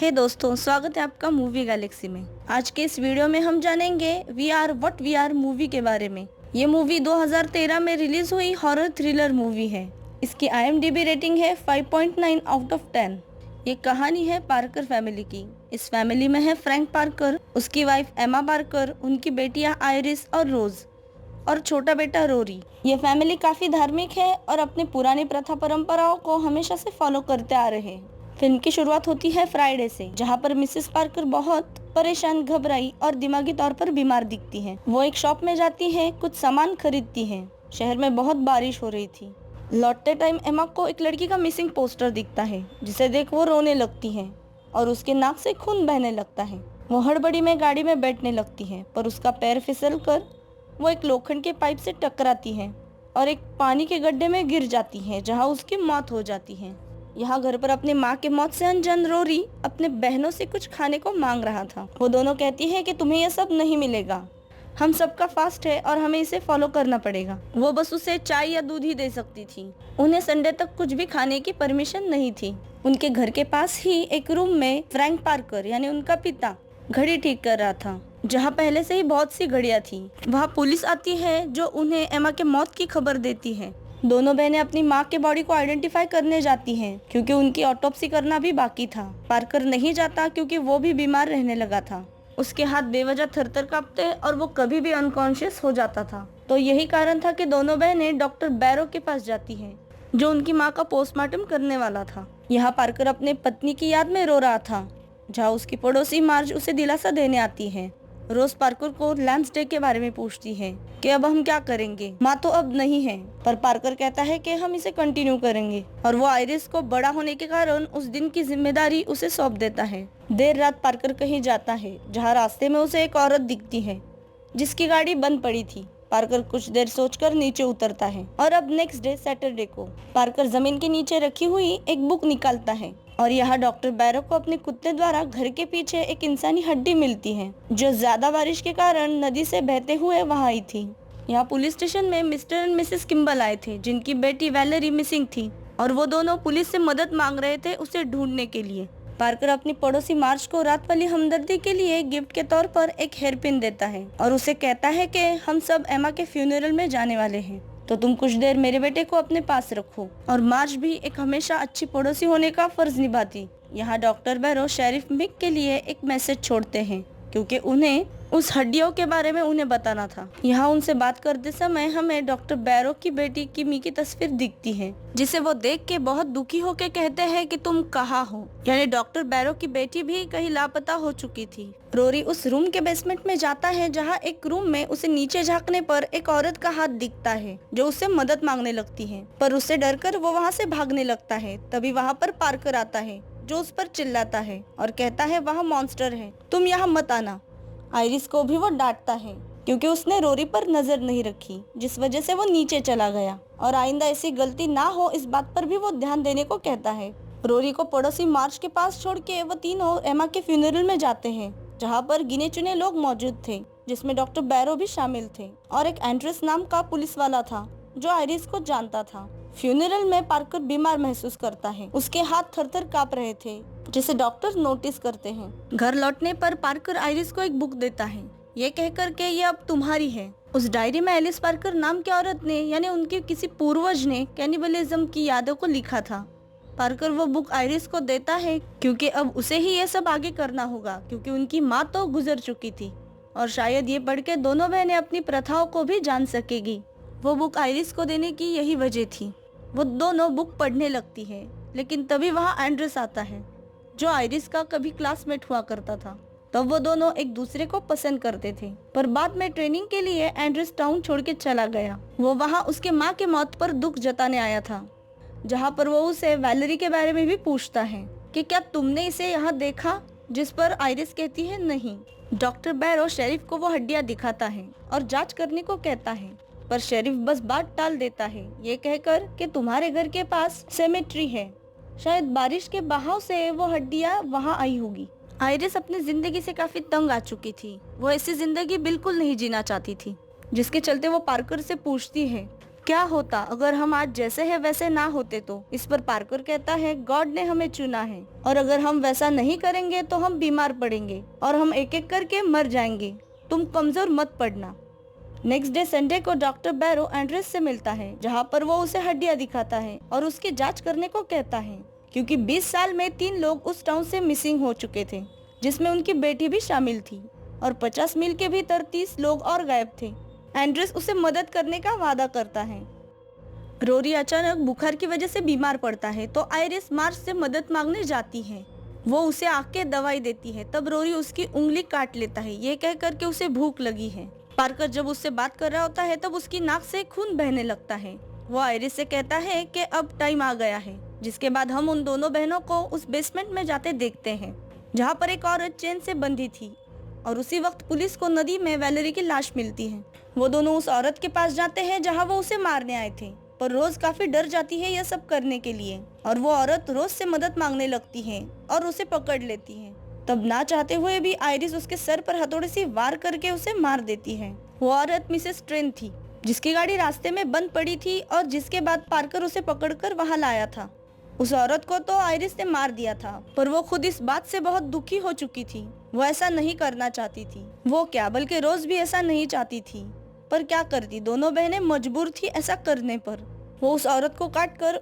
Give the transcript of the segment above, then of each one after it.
हे दोस्तों, स्वागत है आपका मूवी गैलेक्सी में। आज के इस वीडियो में हम जानेंगे we are what we are movie के बारे में। ये मूवी 2013 में रिलीज हुई हॉरर थ्रिलर मूवी है। इसकी IMDb रेटिंग है 5.9 आउट ऑफ 10। ये कहानी है पार्कर फैमिली की। इस फैमिली में है फ्रैंक पार्कर, उसकी वाइफ एमा पार्कर, उनकी बेटियां आयरिस और रोज और छोटा बेटा रोरी। ये फैमिली काफी धार्मिक है और अपने पुरानी प्रथा परंपराओं को हमेशा से फॉलो करते आ रहे हैं। फिल्म की शुरुआत होती है फ्राइडे से, जहां पर मिसेस पार्कर बहुत परेशान, घबराई और दिमागी तौर पर बीमार दिखती हैं। वो एक शॉप में जाती हैं, कुछ सामान खरीदती हैं। शहर में बहुत बारिश हो रही थी। लौटते टाइम एमा को एक लड़की का मिसिंग पोस्टर दिखता है, जिसे देख वो रोने लगती है और उसके नाक से खून बहने लगता है। वो हड़बड़ी में गाड़ी में बैठने लगती है, पर उसका पैर फिसल कर वो एक लोखंड के पाइप से टकराती है और एक पानी के गड्ढे में गिर जाती है, जहां उसकी मौत हो जाती है। यहाँ घर पर अपनी माँ के मौत से अनजान रोरी अपने बहनों से कुछ खाने को मांग रहा था। वो दोनों कहती है कि तुम्हें यह सब नहीं मिलेगा, हम सबका फास्ट है और हमें इसे फॉलो करना पड़ेगा। वो बस उसे चाय या दूध ही दे सकती थी। उन्हें संडे तक कुछ भी खाने की परमिशन नहीं थी। उनके घर के पास ही एक रूम में फ्रैंक पार्कर यानी उनका पिता घड़ी ठीक कर रहा था, जहाँ पहले से ही बहुत सी घड़ियां थी। वहाँ पुलिस आती है जो उन्हें एमा के मौत की खबर देती है। दोनों बहनें अपनी माँ के बॉडी को आइडेंटिफाई करने जाती हैं, क्योंकि उनकी ऑटोप्सी करना भी बाकी था। पार्कर नहीं जाता क्योंकि वो भी बीमार रहने लगा था। उसके हाथ बेवजह थरथर कांपते और वो कभी भी अनकॉन्शियस हो जाता था। तो यही कारण था कि दोनों बहनें डॉक्टर बैरो के पास जाती हैं, जो उनकी माँ का पोस्टमार्टम करने वाला था। यहाँ पार्कर अपने पत्नी की याद में रो रहा था, जहाँ उसकी पड़ोसी मार्ज उसे दिलासा देने आती है। रोज पार्कर को लैम्स डे के बारे में पूछती है कि अब हम क्या करेंगे, माँ तो अब नहीं है। पर पार्कर कहता है कि हम इसे कंटिन्यू करेंगे और वो आयरिस को बड़ा होने के कारण उस दिन की जिम्मेदारी उसे सौंप देता है। देर रात पार्कर कहीं जाता है, जहाँ रास्ते में उसे एक औरत दिखती है जिसकी गाड़ी बंद पड़ी थी। पार्कर कुछ देर सोचकर नीचे उतरता है और अब नेक्स्ट डे सैटरडे को पार्कर जमीन के नीचे रखी हुई एक बुक निकालता है और यहाँ डॉक्टर बैरो को अपने कुत्ते द्वारा घर के पीछे एक इंसानी हड्डी मिलती है, जो ज्यादा बारिश के कारण नदी से बहते हुए वहाँ आई थी। यहाँ पुलिस स्टेशन में मिस्टर एंड मिसेस किम्बल आए थे, जिनकी बेटी वैलेरी मिसिंग थी और वो दोनों पुलिस से मदद मांग रहे थे उसे ढूंढने के लिए। पार्कर अपनी पड़ोसी मार्च को रात वाली हमदर्दी के लिए गिफ्ट के तौर पर एक हेयर पिन देता है और उसे कहता है कि हम सब एमा के फ्यूनरल में जाने वाले हैं, तो तुम कुछ देर मेरे बेटे को अपने पास रखो। और मार्च भी एक हमेशा अच्छी पड़ोसी होने का फर्ज निभाती। यहाँ डॉक्टर बैरो शेरिफ मिक के लिए एक मैसेज छोड़ते हैं, क्योंकि उन्हें उस हड्डियों के बारे में उन्हें बताना था। यहाँ उनसे बात करते समय हमें डॉक्टर बैरो की बेटी किमी की तस्वीर दिखती है, जिसे वो देख के बहुत दुखी होकर कहते हैं कि तुम कहाँ हो। यानी डॉक्टर बैरो की बेटी भी कहीं लापता हो चुकी थी। रोरी उस रूम के बेसमेंट में जाता है, जहाँ एक रूम में उसे नीचे झांकने पर एक औरत का हाथ दिखता है, जो उससे मदद मांगने लगती है, पर उससे डरकर वो वहाँ से भागने लगता है। तभी वहाँ पर पार्कर आता है, जो उस पर चिल्लाता है और कहता है वहाँ मॉन्स्टर है, तुम यहाँ मत आना। आयरिस को भी वो डांटता है, क्योंकि उसने रोरी पर नजर नहीं रखी, जिस वजह से वो नीचे चला गया और आइंदा ऐसी गलती ना हो इस बात पर भी वो ध्यान देने को कहता है। रोरी को पड़ोसी मार्च के पास छोड़ के वो तीनों एमा के फ्यूनरल में जाते हैं, जहाँ पर गिने चुने लोग मौजूद थे, जिसमें डॉक्टर बैरो भी शामिल थे और एक एंड्रेस नाम का पुलिस वाला था जो आयरिस को जानता था। फ्यूनरल में पार्कर बीमार महसूस करता है, उसके हाथ थरथर कांप रहे थे, जिसे डॉक्टर नोटिस करते हैं। घर लौटने पर पार्कर आयरिस को एक बुक देता है, ये कहकर के ये अब तुम्हारी है। उस डायरी में एलिस पार्कर नाम की औरत ने, यानी उनके किसी पूर्वज ने कैनिबलिज्म की यादों को लिखा था। पार्कर वो बुक आयरिस को देता है, क्योंकि अब उसे ही ये सब आगे करना होगा, क्योंकि उनकी माँ तो गुजर चुकी थी और शायद ये पढ़ के दोनों बहनें अपनी प्रथाओं को भी जान सकेगी। वो बुक आयरिस को देने की यही वजह थी। वो दोनों बुक पढ़ने लगती है, लेकिन तभी वहाँ एंड्रेस आता है, जो आयरिस का कभी क्लासमेट हुआ करता था। तो वो दोनों एक दूसरे को पसंद करते थे, पर बाद में ट्रेनिंग के लिए एंड्रेस टाउन छोड़ के चला गया। वो वहाँ उसके माँ के मौत पर दुख जताने आया था, जहाँ पर वो उसे वैलेरी के बारे में भी पूछता है कि क्या तुमने इसे यहाँ देखा, जिस पर आयरिस कहती है नहीं। डॉक्टर बैरो शेरिफ को वो हड्डियाँ दिखाता है और जाँच करने को कहता है, पर शेरिफ बस बात टाल देता है, ये कहकर कि तुम्हारे घर के पास सेमेट्री है, शायद बारिश के बहाव से वो हड्डियां वहां आई होगी। आयरिस अपनी जिंदगी से काफी तंग आ चुकी थी। वो ऐसी जिंदगी बिल्कुल नहीं जीना चाहती थी, जिसके चलते वो पार्कर से पूछती है क्या होता अगर हम आज जैसे हैं वैसे ना होते तो। इस पर पार्कर कहता है गॉड ने हमें चुना है और अगर हम वैसा नहीं करेंगे तो हम बीमार पड़ेंगे और हम एक एक करके मर जाएंगे। तुम कमजोर मत पड़ना। नेक्स्ट डे संडे को डॉक्टर बैरो एंड्रेस से मिलता है, जहाँ पर वो उसे हड्डियां दिखाता है और उसकी जांच करने को कहता है, क्योंकि 20 साल में 3 लोग उस टाउन से मिसिंग हो चुके थे, जिसमें उनकी बेटी भी शामिल थी और 50 मील के भीतर 30 लोग और गायब थे। एंड्रेस उसे मदद करने का वादा करता है। रोरी अचानक बुखार की वजह से बीमार पड़ता है तो आयरिस मार्श से मदद मांगने जाती है। वो उसे आके दवाई देती है, तब रोरी उसकी उंगली काट लेता है, ये कह कर के उसे भूख लगी है। पार्कर जब उससे बात कर रहा होता है तब उसकी नाक से खून बहने लगता है। वो आयरिस से कहता है कि अब टाइम आ गया है, जिसके बाद हम उन दोनों बहनों को उस बेसमेंट में जाते देखते हैं, जहाँ पर एक औरत चेन से बंधी थी और उसी वक्त पुलिस को नदी में वैलेरी की लाश मिलती है। वो दोनों उस औरत के पास जाते हैं जहाँ वो उसे मारने आए थे, पर रोज काफी डर जाती है यह सब करने के लिए और वो औरत रोज से मदद मांगने लगती है और उसे पकड़ लेती है। तब ना चाहते हुए भी आयरिस उसके सर पर हथौड़े से वार करके उसे मार देती है। वो औरत मिसेस ट्रेन थी, जिसकी गाड़ी रास्ते में बंद पड़ी थी और जिसके बाद पार्कर उसे पकड़कर वहां लाया था। उस औरत को तो आयरिस ने मार दिया था, पर वो खुद इस बात से बहुत दुखी हो चुकी थी। वो ऐसा नहीं करना चाहती थी। वो क्या बल्कि रोज भी ऐसा नहीं चाहती थी, पर क्या करती, दोनों बहनें मजबूर थी ऐसा करने पर। वो उस औरत को काट कर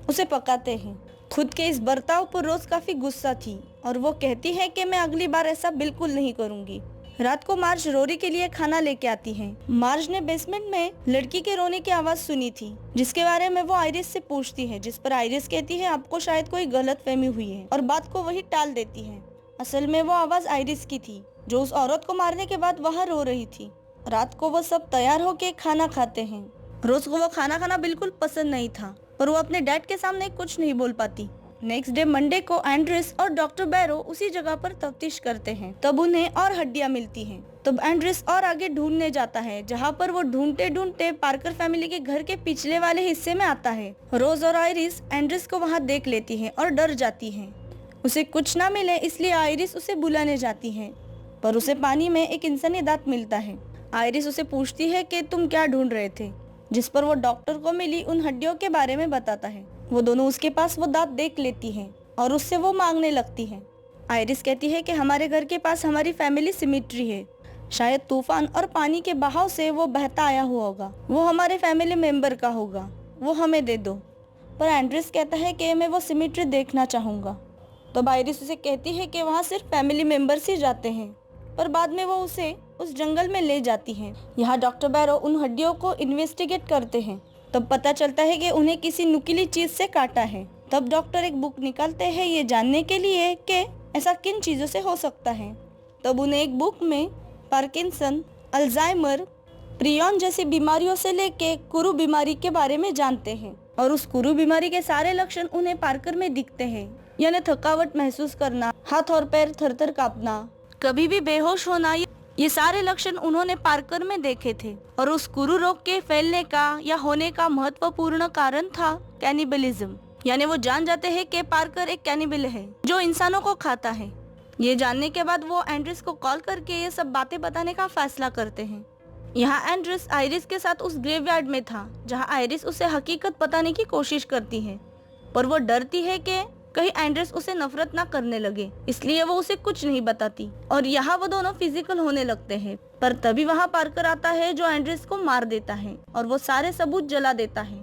उसे पकाते हैं। खुद के इस बर्ताव पर रोज काफी गुस्सा थी और वो कहती है कि मैं अगली बार ऐसा बिल्कुल नहीं करूंगी। रात को मार्ज रोरी के लिए खाना लेके आती है। मार्ज ने बेसमेंट में लड़की के रोने की आवाज सुनी थी, जिसके बारे में वो आयरिस से पूछती है, जिस पर आयरिस कहती है आपको शायद कोई गलतफहमी हुई है और बात को वही टाल देती है। असल में वो आवाज आयरिस की थी, जो उस औरत को मारने के बाद वहाँ रो रही थी। रात को वो सब तैयार होके खाना खाते हैं। रोज को वो खाना खाना बिल्कुल पसंद नहीं था, पर वो अपने डैड के सामने कुछ नहीं बोल पाती। नेक्स्ट डे मंडे को एंड्रेस और डॉक्टर बैरो उसी जगह पर तफ्तीश करते हैं। तब उन्हें और हड्डियां मिलती हैं। तब एंड्रेस और आगे ढूंढने जाता है, जहां पर वो ढूंढते ढूंढते पार्कर फैमिली के घर के पिछले वाले हिस्से में आता है। रोज और आयरिस एंड्रेस को वहां देख लेती हैं और डर जाती हैं। उसे कुछ ना मिले इसलिए आयरिस उसे बुलाने जाती है, पर उसे पानी में एक इंसानी दांत मिलता है। आयरिस उसे पूछती है कि तुम क्या ढूंढ रहे थे, जिस पर वो डॉक्टर को मिली उन हड्डियों के बारे में बताता है। वो दोनों उसके पास वो दांत देख लेती हैं और उससे वो मांगने लगती हैं। आयरिस कहती है कि हमारे घर के पास हमारी फैमिली सिमेट्री है, शायद तूफान और पानी के बहाव से वो बहता आया हुआ होगा, वो हमारे फैमिली मेंबर का होगा, वो हमें दे दो। पर एंड्रेस कहता है कि मैं वो सिमेट्री देखना चाहूँगा। तो आयरिस उसे कहती है कि वहाँ सिर्फ फैमिली मेंबर्स ही जाते हैं, पर बाद में वो उसे उस जंगल में ले जाती हैं। यहाँ डॉक्टर बैरो उन हड्डियों को इन्वेस्टिगेट करते हैं। तब पता चलता है कि उन्हें किसी नुकीली चीज से काटा है। तब डॉक्टर एक बुक निकालते हैं ये जानने के लिए कि ऐसा किन चीजों से हो सकता है। तब उन्हें एक बुक में पार्किंसन, अल्जाइमर, प्रियन जैसी बीमारियों से लेके कुरु बीमारी के बारे में जानते हैं और उस कुरु बीमारी के सारे लक्षण उन्हें पार्कर में दिखते हैं, यानी थकावट महसूस करना, हाथ और पैर थरथर कांपना, कभी भी बेहोश होना। ये सारे लक्षण उन्होंने पार्कर में देखे थे और उस कुरु रोग के फैलने का या होने का महत्वपूर्ण कारण था कैनिबलिज्म, यानी वो जान जाते हैं कि पार्कर एक कैनिबल है जो इंसानों को खाता है। ये जानने के बाद वो एंड्रेस को कॉल करके ये सब बातें बताने का फैसला करते हैं। यहाँ एंड्रेस आयरिस के साथ उस ग्रेवयार्ड में था, जहाँ आयरिस उसे हकीकत बताने की कोशिश करती है, पर वो डरती है कि कहीं एंड्रेस उसे नफरत ना करने लगे, इसलिए वो उसे कुछ नहीं बताती और यहाँ वो दोनों फिजिकल होने लगते हैं। पर तभी वहाँ पार्कर आता है जो एंड्रेस को मार देता है और वो सारे सबूत जला देता है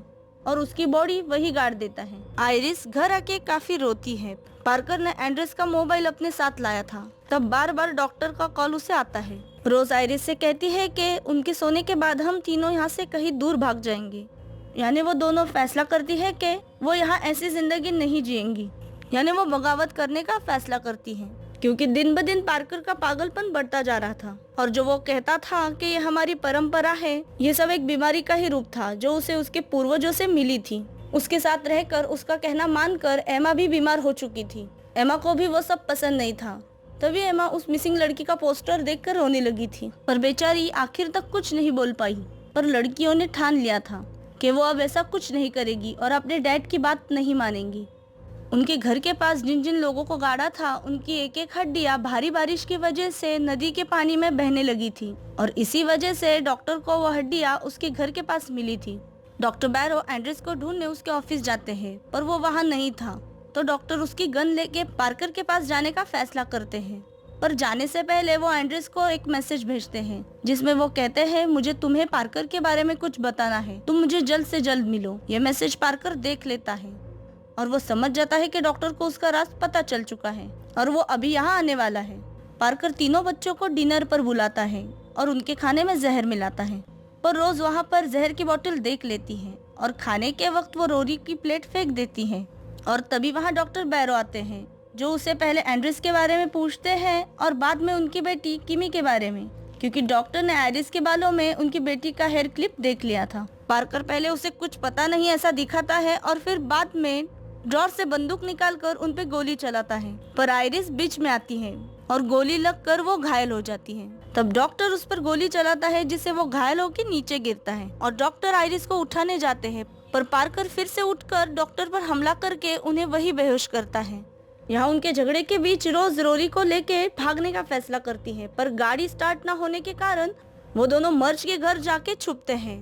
और उसकी बॉडी वही गाड़ देता है। आयरिस घर आके काफी रोती है। पार्कर ने एंड्रेस का मोबाइल अपने साथ लाया था। तब बार बार डॉक्टर का कॉल उसे आता है। रोज आयरिस से कहती है कि उनके सोने के बाद हम तीनों यहाँ से कहीं दूर भाग जाएंगे, यानी वो दोनों फैसला करती है कि वो यहाँ ऐसी जिंदगी नहीं जिएंगी, यानी वो बगावत करने का फैसला करती हैं, क्योंकि दिन ब दिन पार्कर का पागलपन बढ़ता जा रहा था और जो वो कहता था कि ये हमारी परंपरा है, ये सब एक बीमारी का ही रूप था जो उसे उसके पूर्वजों से मिली थी। उसके साथ रहकर उसका कहना मानकर एमा भी बीमार हो चुकी थी। एमा को भी वो सब पसंद नहीं था। तभी एमा उस मिसिंग लड़की का पोस्टर देखकर रोने लगी थी, पर बेचारी आखिर तक कुछ नहीं बोल पाई। पर लड़कियों ने ठान लिया था कि वो अब ऐसा कुछ नहीं करेगी और अपने डैड की बात नहीं मानेंगी। उनके घर के पास जिन जिन लोगों को गाड़ा था, उनकी एक एक हड्डियां भारी बारिश की वजह से नदी के पानी में बहने लगी थी और इसी वजह से डॉक्टर को वह हड्डियां उसके घर के पास मिली थी। डॉक्टर बैरो एंड्रेस को ढूंढने उसके ऑफिस जाते हैं, पर वो वहाँ नहीं था। तो डॉक्टर उसकी गन लेके पार्कर के पास जाने का फैसला करते हैं, पर जाने से पहले वो एंड्रेस को एक मैसेज भेजते हैं जिसमें वो कहते हैं, मुझे तुम्हें पार्कर के बारे में कुछ बताना है, तुम मुझे जल्द से जल्द मिलो। ये मैसेज पार्कर देख लेता है और वो समझ जाता है कि डॉक्टर को उसका राज पता चल चुका है और वो अभी यहाँ आने वाला है। पार्कर तीनों बच्चों को डिनर पर बुलाता है और उनके खाने में जहर मिलाता है, पर रोज वहाँ पर जहर की बोतल देख लेती है और खाने के वक्त वो रोरी की प्लेट फेंक देती है। और तभी वहाँ डॉक्टर बैरो आते हैं जो उसे पहले एंड्रिस के बारे में पूछते हैं और बाद में उनकी बेटी किमी के बारे में, क्योंकि डॉक्टर ने आयरिस के बालों में उनकी बेटी का हेयर क्लिप देख लिया था। पार्कर पहले उसे कुछ पता नहीं ऐसा दिखाता है और फिर बाद में ड्रॉर से बंदूक निकालकर उन पे गोली चलाता है, पर आयरिस बीच में आती है और गोली लगकर वो घायल हो जाती है। तब डॉक्टर उस पर गोली चलाता है जिससे वो घायल होकर नीचे गिरता है और डॉक्टर आयरिस को उठाने जाते हैं, पर पार्कर फिर से उठकर डॉक्टर पर हमला करके उन्हें वही बेहोश करता है। यहाँ उनके झगड़े के बीच रोज रोरी को लेके भागने का फैसला करती है, पर गाड़ी स्टार्ट न होने के कारण वो दोनों मर्ज के घर जाके छुपते हैं।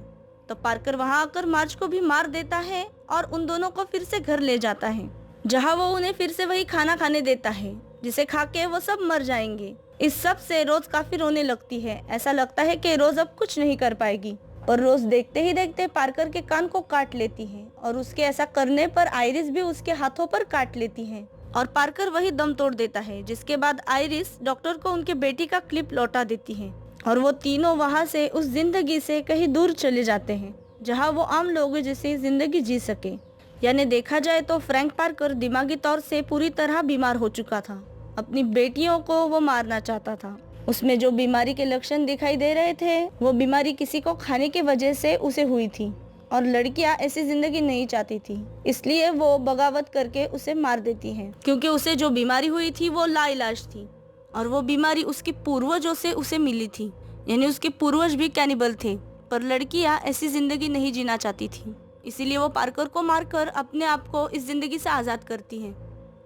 तो पार्कर वहाँ आकर मार्ज को भी मार देता है और उन दोनों को फिर से घर ले जाता है, जहाँ वो उन्हें फिर से वही खाना खाने देता है जिसे खा के वो सब मर जाएंगे। इस सब से रोज काफी रोने लगती है, ऐसा लगता है कि रोज अब कुछ नहीं कर पाएगी, पर रोज देखते ही देखते पार्कर के कान को काट लेती है और उसके ऐसा करने पर आयरिस भी उसके हाथों पर काट लेती है और पार्कर वही दम तोड़ देता है, जिसके बाद आयरिस डॉक्टर को उनके बेटी का क्लिप लौटा देती है और वो तीनों वहाँ से उस जिंदगी से कहीं दूर चले जाते हैं जहाँ वो आम लोगों जैसी जिंदगी जी सके। यानी देखा जाए तो फ्रैंक पार्कर दिमागी तौर से पूरी तरह बीमार हो चुका था। अपनी बेटियों को वो मारना चाहता था। उसमें जो बीमारी के लक्षण दिखाई दे रहे थे वो बीमारी किसी को खाने की वजह से उसे हुई थी और लड़कियां ऐसी जिंदगी नहीं चाहती थी, इसलिए वो बगावत करके उसे मार देती हैं, क्योंकि उसे जो बीमारी हुई थी वो लाइलाज थी और वो बीमारी उसके पूर्वजों से उसे मिली थी। यानी उसके पूर्वज भी कैनिबल थे, पर लड़कियां ऐसी जिंदगी नहीं जीना चाहती थी, इसीलिए वो पार्कर को मारकर अपने आप को इस जिंदगी से आजाद करती हैं।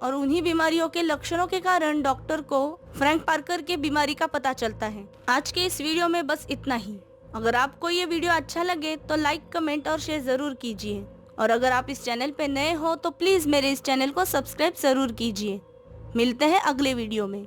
और उन्हीं बीमारियों के लक्षणों के कारण डॉक्टर को फ्रैंक पार्कर के बीमारी का पता चलता है। आज के इस वीडियो में बस इतना ही। अगर आपको ये वीडियो अच्छा लगे तो लाइक, कमेंट और शेयर जरूर कीजिए, और अगर आप इस चैनल पे नए हो तो प्लीज मेरे इस चैनल को सब्सक्राइब जरूर कीजिए। मिलते हैं अगले वीडियो में।